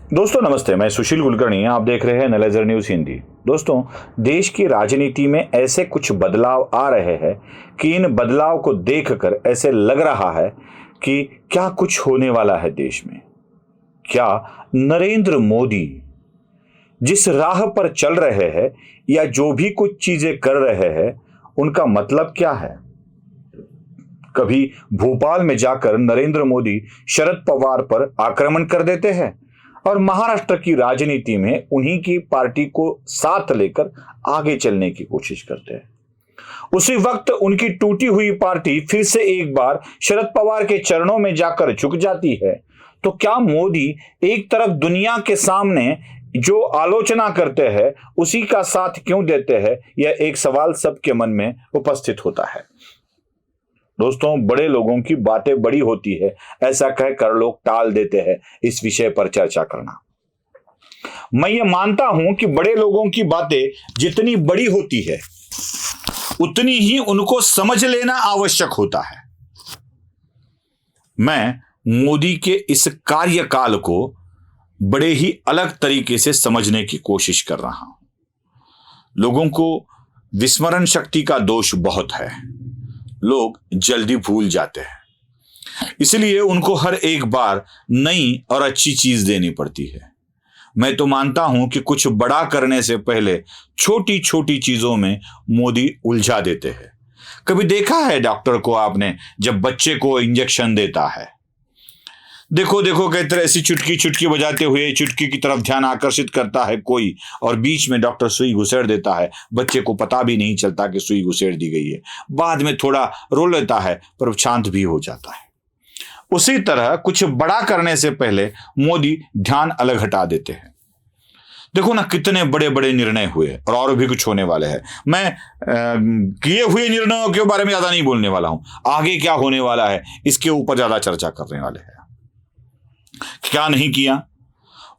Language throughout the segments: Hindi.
दोस्तों नमस्ते, मैं सुशील कुलकर्णी। आप देख रहे हैं एनालाइजर न्यूज़ हिंदी। दोस्तों, देश की राजनीति में ऐसे कुछ बदलाव आ रहे हैं कि इन बदलाव को देखकर ऐसे लग रहा है कि क्या कुछ होने वाला है देश में। क्या नरेंद्र मोदी जिस राह पर चल रहे हैं या जो भी कुछ चीजें कर रहे हैं उनका मतलब क्या है? कभी भोपाल में जाकर नरेंद्र मोदी शरद पवार पर आक्रमण कर देते हैं और महाराष्ट्र की राजनीति में उन्हीं की पार्टी को साथ लेकर आगे चलने की कोशिश करते हैं। उसी वक्त उनकी टूटी हुई पार्टी फिर से एक बार शरद पवार के चरणों में जाकर झुक जाती है। तो क्या मोदी एक तरफ दुनिया के सामने जो आलोचना करते हैं उसी का साथ क्यों देते हैं? यह एक सवाल सबके मन में उपस्थित होता है। दोस्तों, बड़े लोगों की बातें बड़ी होती है, ऐसा कहकर लोग टाल देते हैं इस विषय पर चर्चा करना। मैं ये मानता हूं कि बड़े लोगों की बातें जितनी बड़ी होती है उतनी ही उनको समझ लेना आवश्यक होता है। मैं मोदी के इस कार्यकाल को बड़े ही अलग तरीके से समझने की कोशिश कर रहा हूं। लोगों को विस्मरण शक्ति का दोष बहुत है, लोग जल्दी भूल जाते हैं, इसलिए उनको हर एक बार नई और अच्छी चीज देनी पड़ती है। मैं तो मानता हूं कि कुछ बड़ा करने से पहले छोटी छोटी चीजों में मोदी उलझा देते हैं। कभी देखा है डॉक्टर को आपने जब बच्चे को इंजेक्शन देता है, देखो देखो कहते ऐसी चुटकी चुटकी बजाते हुए चुटकी की तरफ ध्यान आकर्षित करता है कोई, और बीच में डॉक्टर सुई घुसेड़ देता है। बच्चे को पता भी नहीं चलता कि सुई घुसेड़ दी गई है। बाद में थोड़ा रो लेता है पर शांत भी हो जाता है। उसी तरह कुछ बड़ा करने से पहले मोदी ध्यान अलग हटा देते हैं। देखो ना, कितने बड़े बड़े निर्णय हुए और भी कुछ होने वाले हैं। मैं किए हुए निर्णयों के बारे में ज्यादा नहीं बोलने वाला हूं, आगे क्या होने वाला है इसके ऊपर ज्यादा चर्चा करने वाले हैं। क्या नहीं किया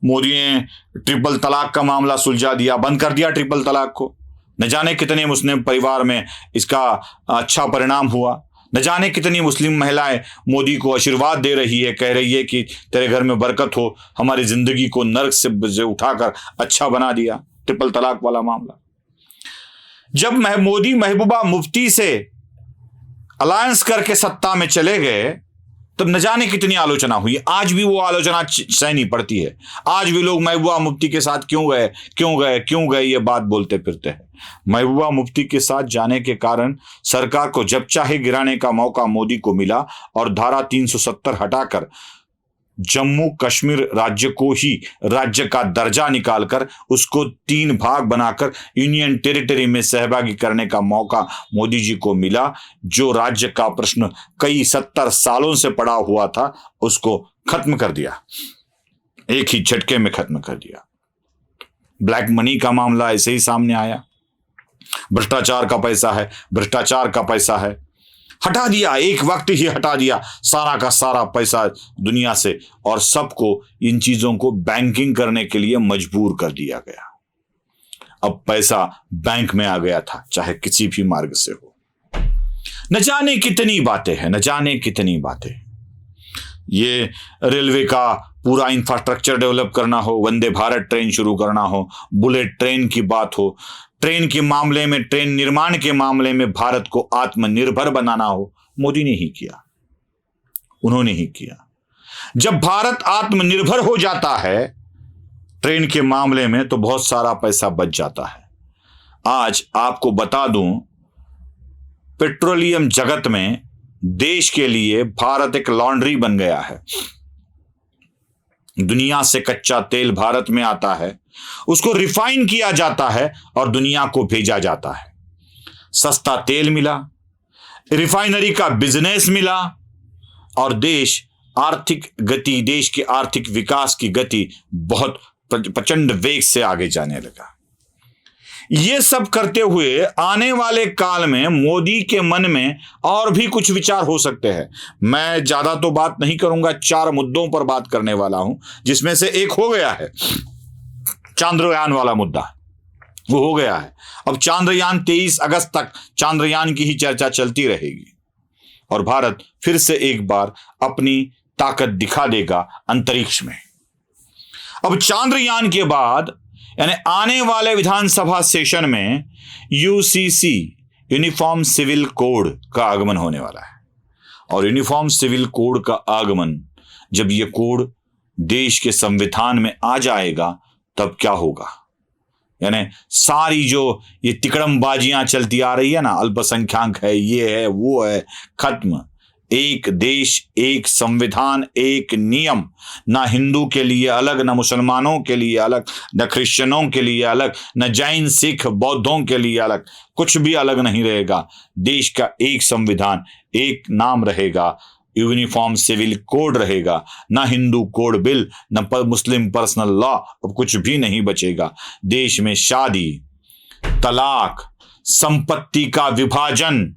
मोदी ने? ट्रिपल तलाक का मामला सुलझा दिया, बंद कर दिया ट्रिपल तलाक को। न जाने कितने मुस्लिम परिवार में इसका अच्छा परिणाम हुआ। न जाने कितनी मुस्लिम महिलाएं मोदी को आशीर्वाद दे रही है, कह रही है कि तेरे घर में बरकत हो, हमारी जिंदगी को नर्क से उठाकर अच्छा बना दिया। ट्रिपल तलाक वाला मामला, जब मोदी महबूबा मुफ्ती से अलायंस करके सत्ता में चले गए तब न जाने कितनी आलोचना हुई। आज भी वो आलोचना सहनी पड़ती है। आज भी लोग महबूबा मुफ्ती के साथ क्यों गए ये बात बोलते फिरते हैं। महबूबा मुफ्ती के साथ जाने के कारण सरकार को जब चाहे गिराने का मौका मोदी को मिला और धारा 370 हटाकर जम्मू कश्मीर राज्य को ही राज्य का दर्जा निकालकर उसको 3 भाग बनाकर यूनियन टेरिटरी में सहभागी करने का मौका मोदी जी को मिला। जो राज्य का प्रश्न कई 70 सालों से पड़ा हुआ था उसको खत्म कर दिया, एक ही झटके में खत्म कर दिया। ब्लैक मनी का मामला ऐसे ही सामने आया। भ्रष्टाचार का पैसा है, हटा दिया, एक वक्त ही हटा दिया सारा का सारा पैसा दुनिया से, और सबको इन चीजों को बैंकिंग करने के लिए मजबूर कर दिया गया। अब पैसा बैंक में आ गया था, चाहे किसी भी मार्ग से हो। न जाने कितनी बातें। ये रेलवे का पूरा इंफ्रास्ट्रक्चर डेवलप करना हो, वंदे भारत ट्रेन शुरू करना हो, बुलेट ट्रेन की बात हो, ट्रेन के मामले में, ट्रेन निर्माण के मामले में भारत को आत्मनिर्भर बनाना हो, मोदी ने ही किया, उन्होंने ही किया। जब भारत आत्मनिर्भर हो जाता है ट्रेन के मामले में तो बहुत सारा पैसा बच जाता है। आज आपको बता दूं, पेट्रोलियम जगत में देश के लिए भारत एक लॉन्ड्री बन गया है। दुनिया से कच्चा तेल भारत में आता है, उसको रिफाइन किया जाता है और दुनिया को भेजा जाता है। सस्ता तेल मिला, रिफाइनरी का बिजनेस मिला और देश के आर्थिक विकास की गति बहुत प्रचंड वेग से आगे जाने लगा। ये सब करते हुए आने वाले काल में मोदी के मन में और भी कुछ विचार हो सकते हैं। मैं ज्यादा तो बात नहीं करूंगा, 4 मुद्दों पर बात करने वाला हूं, जिसमें से एक हो गया है चांद्रयान वाला मुद्दा, वो हो गया है। अब चांद्रयान 23 अगस्त तक चांद्रयान की ही चर्चा चलती रहेगी और भारत फिर से एक बार अपनी ताकत दिखा देगा अंतरिक्ष में। अब चांद्रयान के बाद यानी आने वाले विधानसभा सेशन में यूसीसी यूनिफॉर्म सिविल कोड का आगमन होने वाला है। और यूनिफॉर्म सिविल कोड का आगमन, जब ये कोड देश के संविधान में आ जाएगा तब क्या होगा? यानी सारी जो ये तिकड़मबाजियां चलती आ रही है ना, अल्पसंख्यक है, ये है, वो है, खत्म। एक देश, एक संविधान, एक नियम, ना हिंदू के लिए अलग, ना मुसलमानों के लिए अलग, न क्रिश्चियनों के लिए अलग, न जैन सिख बौद्धों के लिए अलग, कुछ भी अलग नहीं रहेगा। देश का एक संविधान, एक नाम रहेगा, यूनिफॉर्म सिविल कोड रहेगा, ना हिंदू कोड बिल, न मुस्लिम पर्सनल लॉ, अब कुछ भी नहीं बचेगा। देश में शादी, तलाक, संपत्ति का विभाजन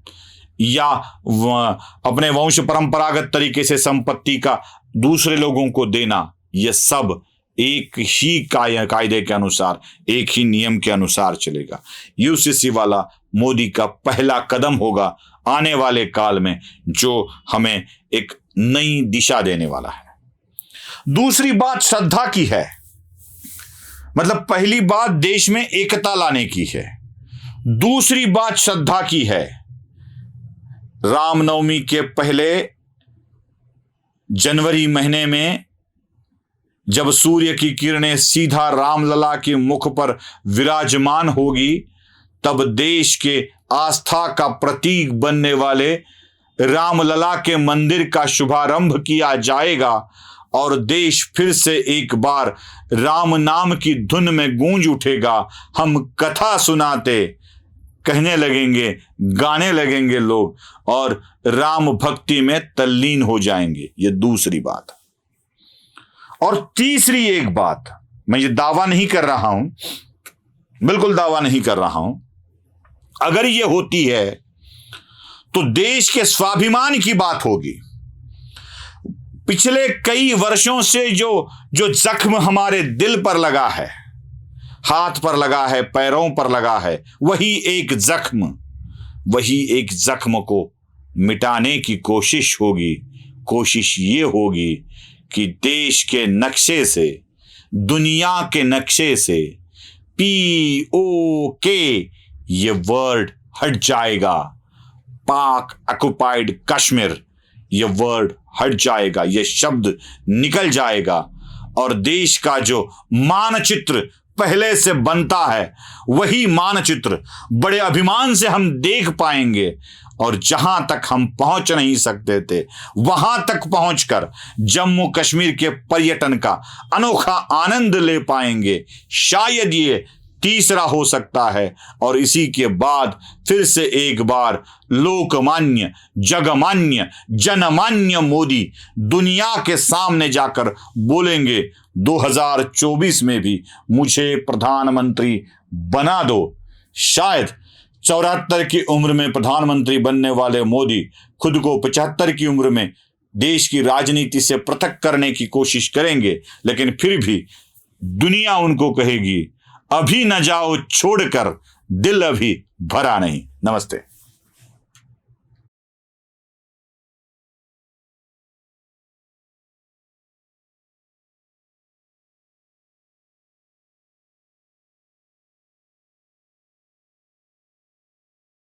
या अपने वंश परंपरागत तरीके से संपत्ति का दूसरे लोगों को देना, यह सब एक ही कायदे के अनुसार, एक ही नियम के अनुसार चलेगा। यूसीसी वाला मोदी का पहला कदम होगा आने वाले काल में, जो हमें एक नई दिशा देने वाला है। दूसरी बात श्रद्धा की है, मतलब पहली बात देश में एकता लाने की है, दूसरी बात श्रद्धा की है। रामनवमी के पहले जनवरी महीने में जब सूर्य की किरणें सीधा रामलला के मुख पर विराजमान होगी, तब देश के आस्था का प्रतीक बनने वाले रामलला के मंदिर का शुभारंभ किया जाएगा और देश फिर से एक बार राम नाम की धुन में गूंज उठेगा। हम कथा सुनाते कहने लगेंगे, गाने लगेंगे लोग और राम भक्ति में तल्लीन हो जाएंगे। ये दूसरी बात। और तीसरी एक बात, मैं ये दावा नहीं कर रहा हूं, बिल्कुल दावा नहीं कर रहा हूं, अगर ये होती है तो देश के स्वाभिमान की बात होगी। पिछले कई वर्षों से जो जख्म हमारे दिल पर लगा है, हाथ पर लगा है, पैरों पर लगा है, वही एक जख्म को मिटाने की कोशिश होगी। कोशिश ये होगी कि देश के नक्शे से, दुनिया के नक्शे से POK ये वर्ड हट जाएगा। पाक ऑक्युपाइड कश्मीर ये वर्ड हट जाएगा, ये शब्द निकल जाएगा और देश का जो मानचित्र पहले से बनता है, वही मानचित्र बड़े अभिमान से हम देख पाएंगे और जहां तक हम पहुंच नहीं सकते थे, वहां तक पहुंचकर जम्मू कश्मीर के पर्यटन का अनोखा आनंद ले पाएंगे। शायद ये तीसरा हो सकता है और इसी के बाद फिर से एक बार लोकमान्य, जगमान्य, जनमान्य मोदी दुनिया के सामने जाकर बोलेंगे 2024 में भी मुझे प्रधानमंत्री बना दो। शायद 74 की उम्र में प्रधानमंत्री बनने वाले मोदी खुद को 75 की उम्र में देश की राजनीति से पृथक करने की कोशिश करेंगे, लेकिन फिर भी दुनिया उनको कहेगी अभी न जाओ छोड़कर, दिल अभी भरा नहीं। नमस्ते।